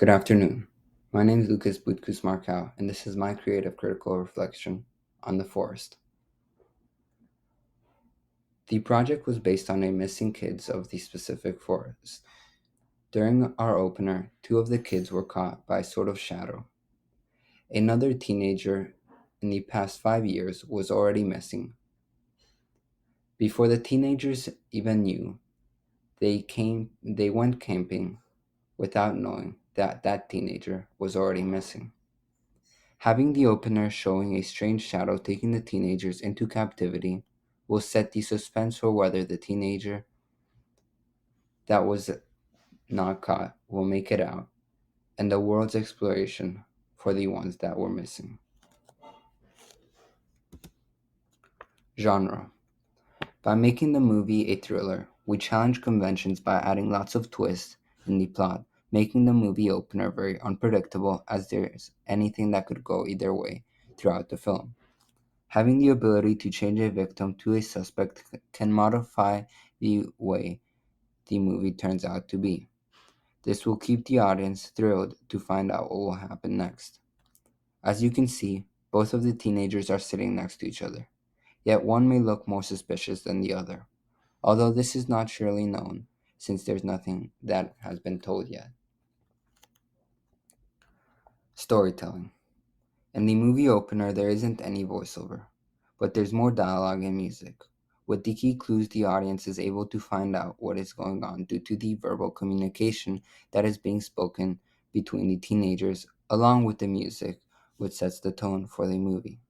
Good afternoon. My name is Lucas Butkus Markow, and this is my creative critical reflection on the forest. The project was based on a missing kids of the specific forest. During our opener, two of the kids were caught by a sort of shadow. Another teenager in the past 5 years was already missing. Before the teenagers even knew, they went camping without knowing that that teenager was already missing. Having the opener showing a strange shadow taking the teenagers into captivity will set the suspense for whether the teenager that was not caught will make it out, and the world's exploration for the ones that were missing. Genre. By making the movie a thriller, we challenge conventions by adding lots of twists in the plot, making the movie opener very unpredictable as there's anything that could go either way throughout the film. Having the ability to change a victim to a suspect can modify the way the movie turns out to be. This will keep the audience thrilled to find out what will happen next. As you can see, both of the teenagers are sitting next to each other, yet one may look more suspicious than the other, although this is not surely known since there's nothing that has been told yet. Storytelling. In the movie opener, there isn't any voiceover, but there's more dialogue and music. With the key clues, the audience is able to find out what is going on due to the verbal communication that is being spoken between the teenagers, along with the music, which sets the tone for the movie.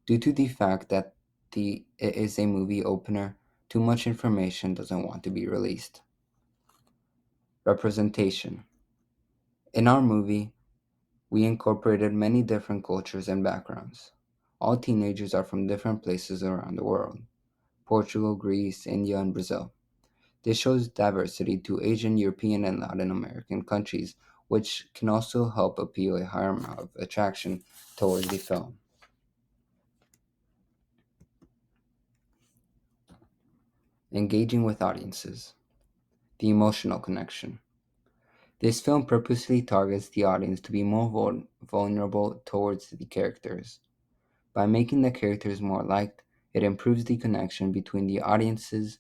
Due to the fact that it is a movie opener, too much information doesn't want to be released. Representation. In our movie, we incorporated many different cultures and backgrounds. All teenagers are from different places around the world: Portugal, Greece, India, and Brazil. This shows diversity to Asian, European, and Latin American countries, which can also help appeal a higher amount of attraction towards the film. Engaging with audiences. The emotional connection. This film purposely targets the audience to be more vulnerable towards the characters. By making the characters more liked, it improves the connection between the audiences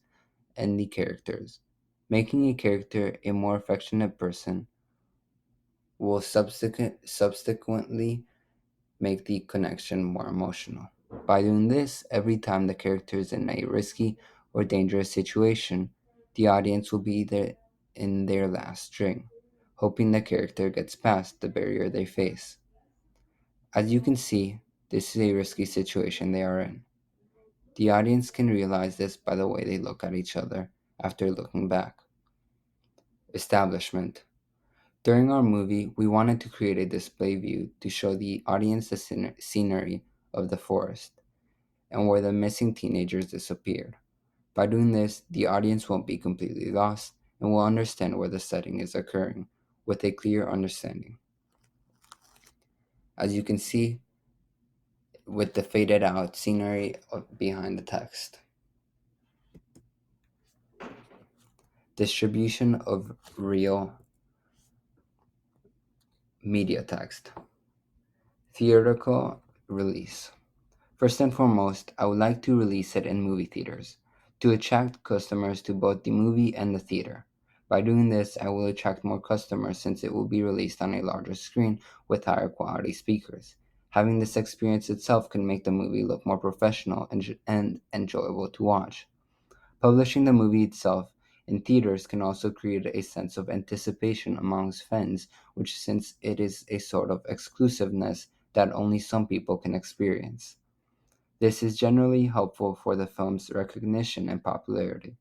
and the characters. Making a character a more affectionate person will subsequently make the connection more emotional. By doing this, every time the character is in a risky or dangerous situation, the audience will be there in their last string, hoping the character gets past the barrier they face. As you can see, this is a risky situation they are in. The audience can realize this by the way they look at each other after looking back. Establishment. During our movie, we wanted to create a display view to show the audience the scenery of the forest and where the missing teenagers disappeared. By doing this, the audience won't be completely lost and will understand where the setting is occurring with a clear understanding. As you can see with the faded out scenery behind the text. Distribution of real media text. Theatrical release. First and foremost, I would like to release it in movie theaters to attract customers to both the movie and the theater. By doing this, I will attract more customers since it will be released on a larger screen with higher quality speakers. Having this experience itself can make the movie look more professional and enjoyable to watch. Publishing the movie itself in theaters can also create a sense of anticipation amongst fans, which since it is a sort of exclusiveness that only some people can experience. This is generally helpful for the film's recognition and popularity.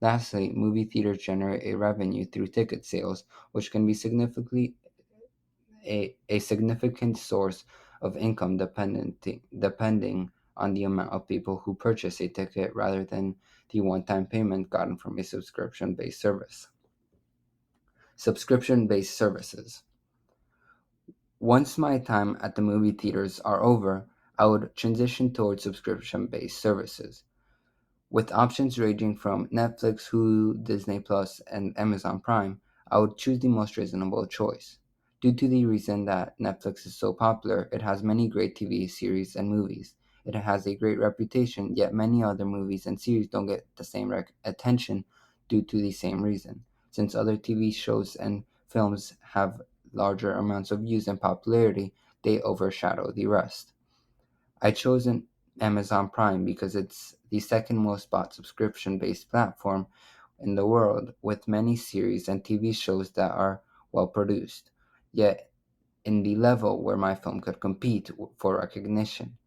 Lastly, movie theaters generate a revenue through ticket sales, which can be a significant source of income depending on the amount of people who purchase a ticket rather than the one-time payment gotten from a subscription-based service. Subscription-based services. Once my time at the movie theaters are over, I would transition towards subscription-based services, with options ranging from Netflix, Hulu, Disney Plus, and Amazon Prime. I would choose the most reasonable choice. Due to the reason that Netflix is so popular, it has many great TV series and movies. It has a great reputation, yet many other movies and series don't get the same attention due to the same reason. Since other TV shows and films have larger amounts of views and popularity, they overshadow the rest. I chosen Amazon Prime because it's the second most bought subscription based platform in the world, with many series and TV shows that are well produced, yet in the level where my film could compete for recognition.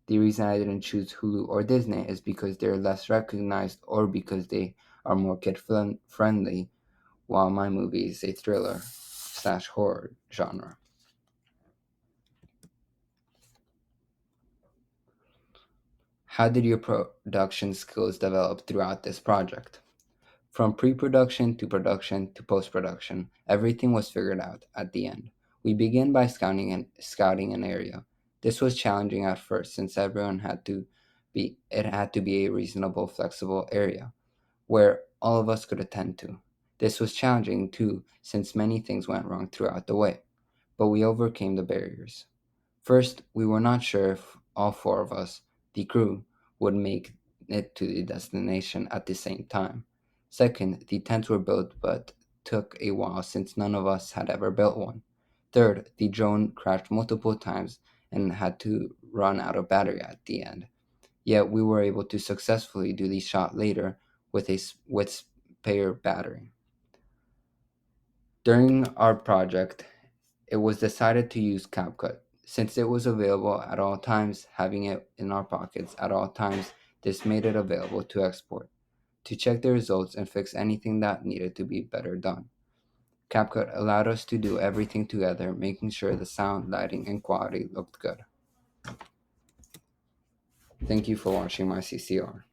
The reason I didn't choose Hulu or Disney is because they're less recognized or because they are more kid friendly, while my movie is a thriller slash horror genre. How did your production skills develop throughout this project? From pre production to production to post production, everything was figured out at the end. We began by scouting an area. This was challenging at first since it had to be a reasonable, flexible area where all of us could attend to. This was challenging too since many things went wrong throughout the way, but we overcame the barriers. First, we were not sure if all four of us, the crew, would make it to the destination at the same time. Second, the tents were built but took a while since none of us had ever built one. Third, the drone crashed multiple times and had to run out of battery at the end. Yet we were able to successfully do the shot later with spare battery. During our project, it was decided to use CapCut. Since it was available at all times, having it in our pockets at all times, this made it available to export, to check the results and fix anything that needed to be better done. CapCut allowed us to do everything together, making sure the sound, lighting, and quality looked good. Thank you for watching my CCR.